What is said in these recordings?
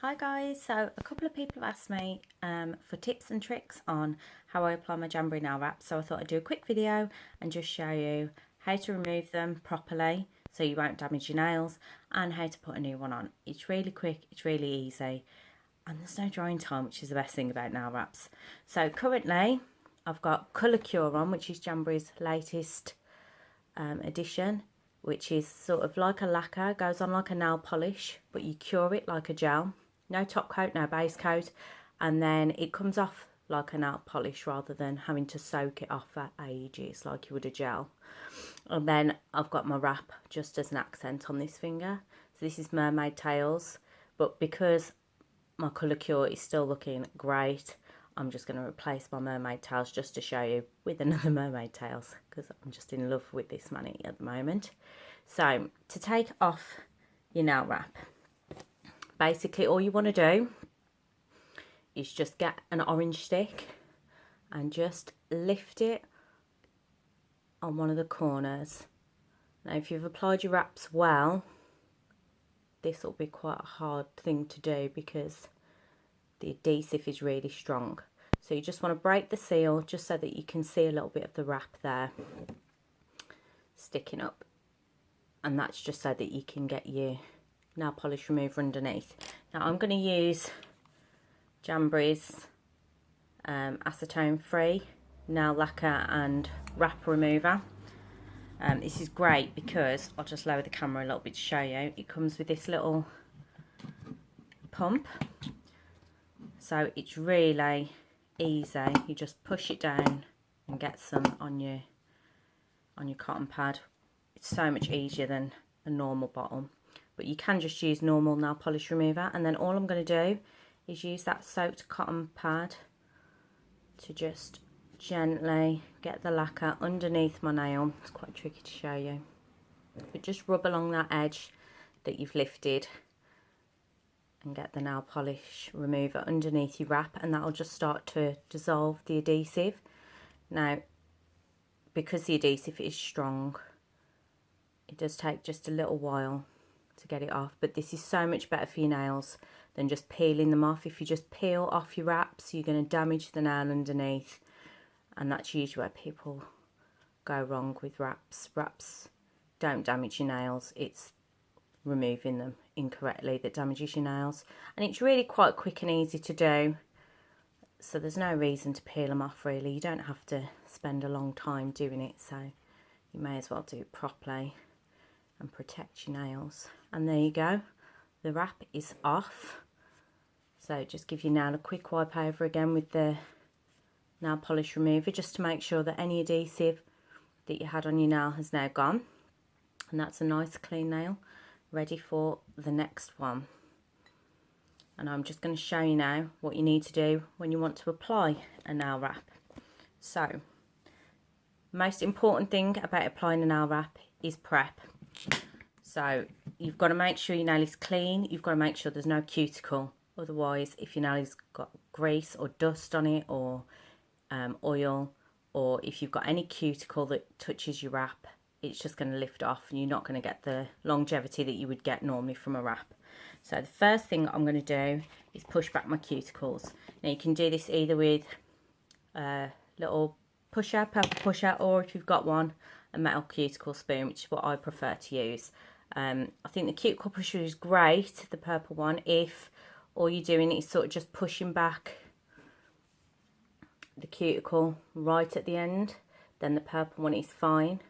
Hi guys, so a couple of people have asked me for tips and tricks on how I apply my Jamberry nail wraps, so I thought I'd do a quick video and just show you how to remove them properly so you won't damage your nails and how to put a new one on. It's really quick, it's really easy, and there's no drying time, which is the best thing about nail wraps. So currently I've got Colour Cure on, which is Jamberry's latest addition, which is sort of like a lacquer, goes on like a nail polish, but you cure it like a gel. No top coat, no base coat, and then it comes off like a nail polish rather than having to soak it off for ages like you would a gel. And then I've got my wrap just as an accent on this finger. So this is Mermaid Tails, but because my Colour Cure is still looking great, I'm just going to replace my Mermaid Tails just to show you with another Mermaid Tails, because I'm just in love with this money at the moment. So to take off your nail wrap, basically all you want to do is just get an orange stick and just lift it on one of the corners. Now if you've applied your wraps well, this will be quite a hard thing to do because the adhesive is really strong. So you just want to break the seal just so that you can see a little bit of the wrap there sticking up, and that's just so that you can get your nail polish remover underneath. Now I'm going to use Jamberry's acetone free nail lacquer and wrap remover. This is great because I'll just lower the camera a little bit to show you. It comes with this little pump, so it's really easy. You just push it down and get some on your cotton pad. It's so much easier than a normal bottle, but you can just use normal nail polish remover, and then all I'm going to do is use that soaked cotton pad to just gently get the lacquer underneath my nail. It's quite tricky to show you, but just rub along that edge that you've lifted and get the nail polish remover underneath your wrap, and that'll just start to dissolve the adhesive. Now because the adhesive is strong, it does take just a little while to get it off, but this is so much better for your nails than just peeling them off. If you just peel off your wraps, you're going to damage the nail underneath, and that's usually where people go wrong with wraps. Wraps don't damage your nails, it's removing them incorrectly that damages your nails, and it's really quite quick and easy to do, so there's no reason to peel them off really. You don't have to spend a long time doing it, so you may as well do it properly and protect your nails. And there you go, the wrap is off. So just give your nail a quick wipe over again with the nail polish remover, just to make sure that any adhesive that you had on your nail has now gone, and that's a nice clean nail ready for the next one. And I'm just going to show you now what you need to do when you want to apply a nail wrap. So most important thing about applying a nail wrap is prep. So you've got to make sure your nail is clean, you've got to make sure there's no cuticle, otherwise if your nail has got grease or dust on it, or oil, or if you've got any cuticle that touches your wrap, it's just going to lift off and you're not going to get the longevity that you would get normally from a wrap. So the first thing I'm going to do is push back my cuticles. Now you can do this either with a little pusher, purple pusher, or if you've got one, a metal cuticle spoon, which is what I prefer to use. I think the cuticle pusher is great, the purple one, if all you're doing is sort of just pushing back the cuticle right at the end, then the purple one is fine.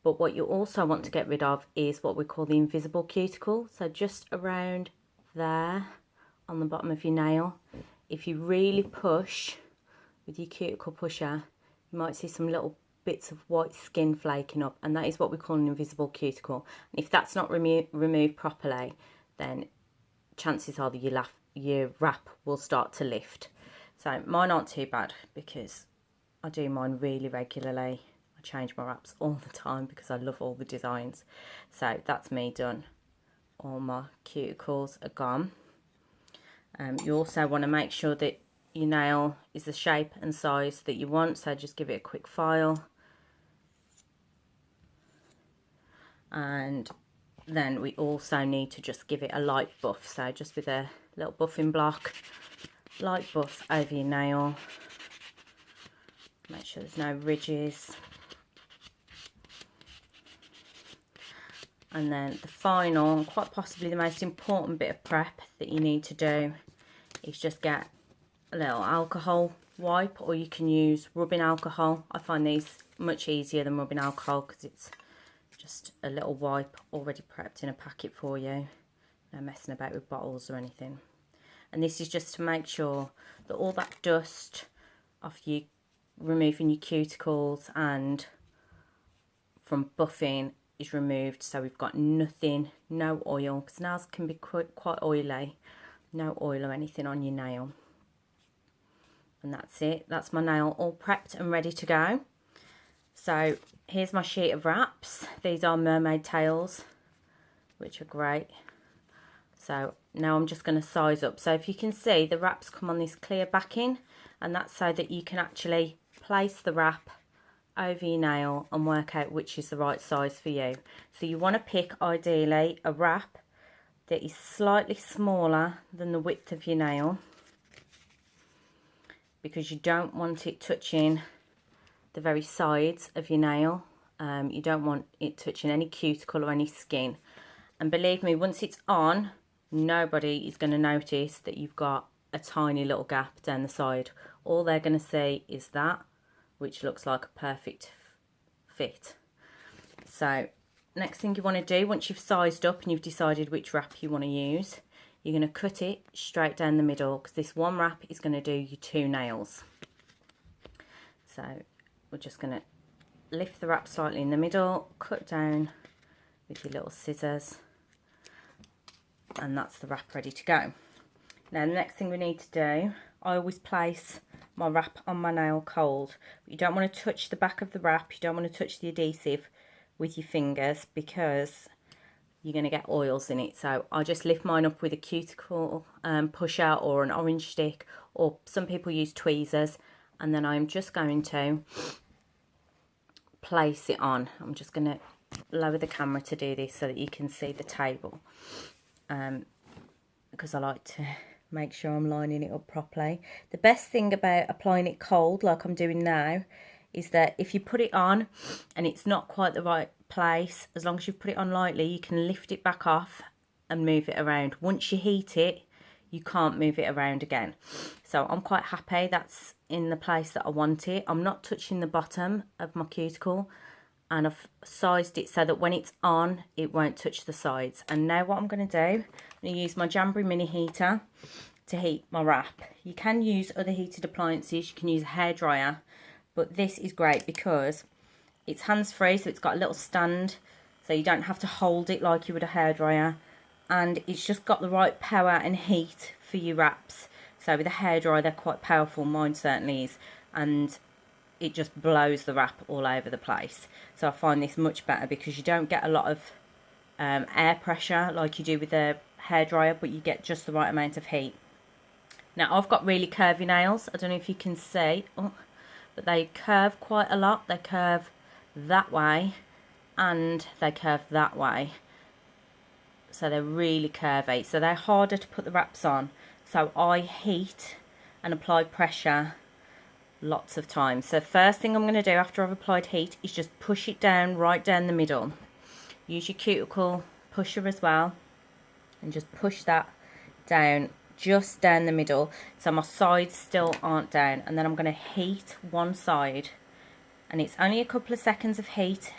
But what you also want to get rid of is what we call the invisible cuticle. So just around there on the bottom of your nail, if you really push with your cuticle pusher, you might see some little bits of white skin flaking up, and that is what we call an invisible cuticle. And if that's not removed properly, then chances are that your wrap will start to lift. So mine aren't too bad because I do mine really regularly. I change my wraps all the time because I love all the designs. So that's me done. All my cuticles are gone. You also want to make sure that your nail is the shape and size that you want, so just give it a quick file. And then we also need to just give it a light buff, so just with a little buffing block, light buff over your nail. Make sure there's no ridges. And then the final, and quite possibly the most important bit of prep that you need to do is just get a little alcohol wipe, or you can use rubbing alcohol. I find these much easier than rubbing alcohol because it's just a little wipe already prepped in a packet for you. No messing about with bottles or anything. And this is just to make sure that all that dust off you, removing your cuticles and from buffing, is removed, so we've got nothing, no oil, because nails can be quite oily. No oil or anything on your nail. And that's it. That's my nail all prepped and ready to go. So here's my sheet of wraps. These are mermaid tails, which are great. So now I'm just going to size up. So if you can see, the wraps come on this clear backing, and that's so that you can actually place the wrap over your nail and work out which is the right size for you. So you want to pick ideally a wrap that is slightly smaller than the width of your nail, because you don't want it touching the very sides of your nail. You don't want it touching any cuticle or any skin. And believe me, once it's on, nobody is going to notice that you've got a tiny little gap down the side. All they're going to see is that, which looks like a perfect fit. So next thing you want to do, once you've sized up and you've decided which wrap you want to use, you're going to cut it straight down the middle, because this one wrap is going to do your 2 nails. So we're just going to lift the wrap slightly in the middle, cut down with your little scissors, and that's the wrap ready to go. Now the next thing we need to do, I always place my wrap on my nail cold. But you don't want to touch the back of the wrap, you don't want to touch the adhesive with your fingers, because you're going to get oils in it. So I just lift mine up with a cuticle pusher or an orange stick, or some people use tweezers, and then I'm just going to place it on. I'm just going to lower the camera to do this so that you can see the table, because I like to make sure I'm lining it up properly. The best thing about applying it cold, like I'm doing now, is that if you put it on and it's not quite the right place, as long as you've put it on lightly, you can lift it back off and move it around. Once you heat it, you can't move it around again. So I'm quite happy that's in the place that I want it. I'm not touching the bottom of my cuticle, and I've sized it so that when it's on, it won't touch the sides. And now what I'm going to do, I'm going to use my Jamberry mini heater to heat my wrap. You can use other heated appliances, you can use a hairdryer, but this is great because it's hands-free, so it's got a little stand, so you don't have to hold it like you would a hairdryer, and it's just got the right power and heat for your wraps. So with a hairdryer, they're quite powerful, mine certainly is, and it just blows the wrap all over the place. So I find this much better because you don't get a lot of air pressure like you do with a hairdryer, but you get just the right amount of heat. Now I've got really curvy nails, I don't know if you can see, but they curve quite a lot. They curve that way and they curve that way, so they're really curvy, so they're harder to put the wraps on. So I heat and apply pressure lots of times. So first thing I'm going to do after I've applied heat is just push it down, right down the middle. Use your cuticle pusher as well, and just push that down, just down the middle, so my sides still aren't down. And then I'm going to heat one side, and it's only a couple of seconds of heat,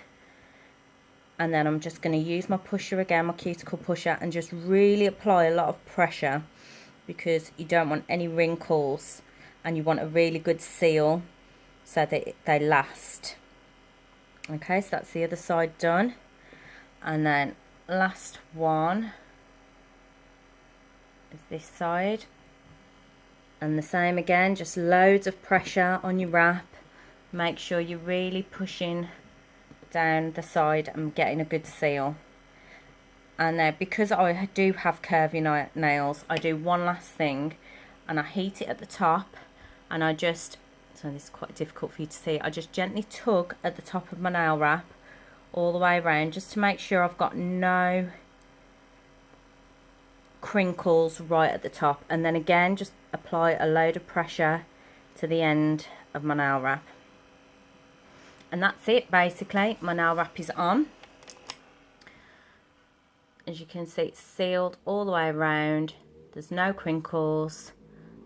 and then I'm just going to use my pusher again, my cuticle pusher, and just really apply a lot of pressure, because you don't want any wrinkles and you want a really good seal so that they last. Okay, so that's the other side done, and then last one is this side, and the same again, just loads of pressure on your wrap. Make sure you're really pushing down the side and getting a good seal. And now, because I do have curvy nails, I do one last thing, and I heat it at the top, and I just, so this is quite difficult for you to see, I just gently tug at the top of my nail wrap all the way around, just to make sure I've got no crinkles right at the top. And then again, just apply a load of pressure to the end of my nail wrap. And that's it basically. My nail wrap is on. As you can see, it's sealed all the way around. There's no crinkles.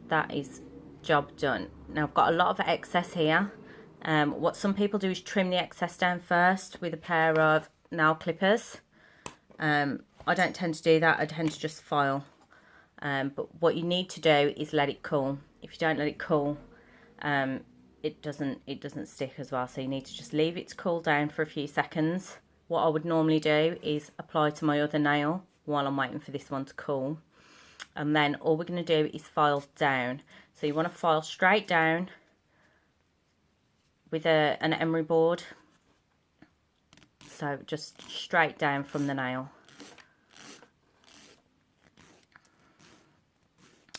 That is job done. Now I've got a lot of excess here. What some people do is trim the excess down first with a pair of nail clippers. I don't tend to do that. I tend to just file. But what you need to do is let it cool. If you don't let it cool, it doesn't stick as well. So you need to just leave it to cool down for a few seconds. What I would normally do is apply to my other nail while I'm waiting for this one to cool. And then all we're going to do is file down. So you want to file straight down with an emery board. So just straight down from the nail.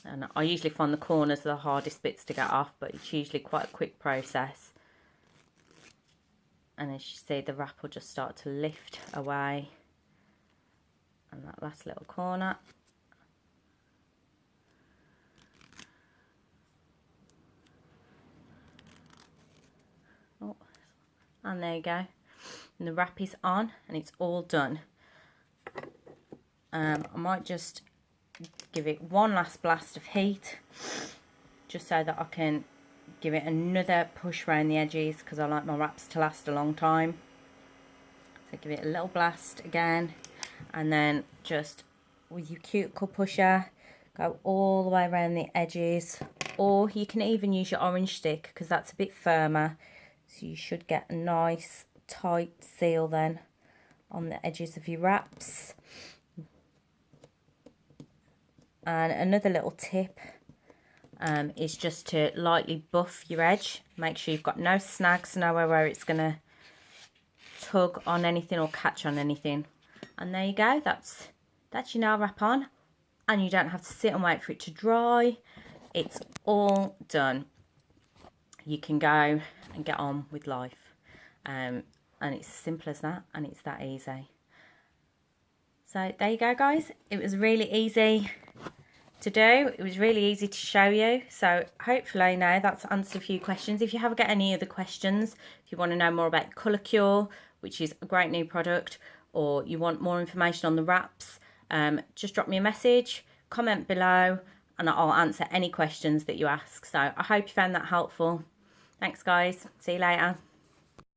And I usually find the corners are the hardest bits to get off, but it's usually quite a quick process. And as you see, the wrap will just start to lift away. And that last little corner. Oh, and there you go. And the wrap is on and it's all done. I might just give it one last blast of heat, just so that I can give it another push around the edges, because I like my wraps to last a long time. So give it a little blast again, and then just with your cuticle pusher go all the way around the edges, or you can even use your orange stick because that's a bit firmer, so you should get a nice tight seal then on the edges of your wraps. And another little tip is just to lightly buff your edge. Make sure you've got no snags, nowhere where it's going to tug on anything or catch on anything. And there you go, that's your nail wrap on. And you don't have to sit and wait for it to dry. It's all done. You can go and get on with life. And it's as simple as that, and it's that easy. So there you go, guys. It was really easy to do. It was really easy to show you. So hopefully now that's answered a few questions. If you have got any other questions, if you want to know more about Colour Cure, which is a great new product, or you want more information on the wraps, just drop me a message, comment below, and I'll answer any questions that you ask. So I hope you found that helpful. Thanks, guys. See you later.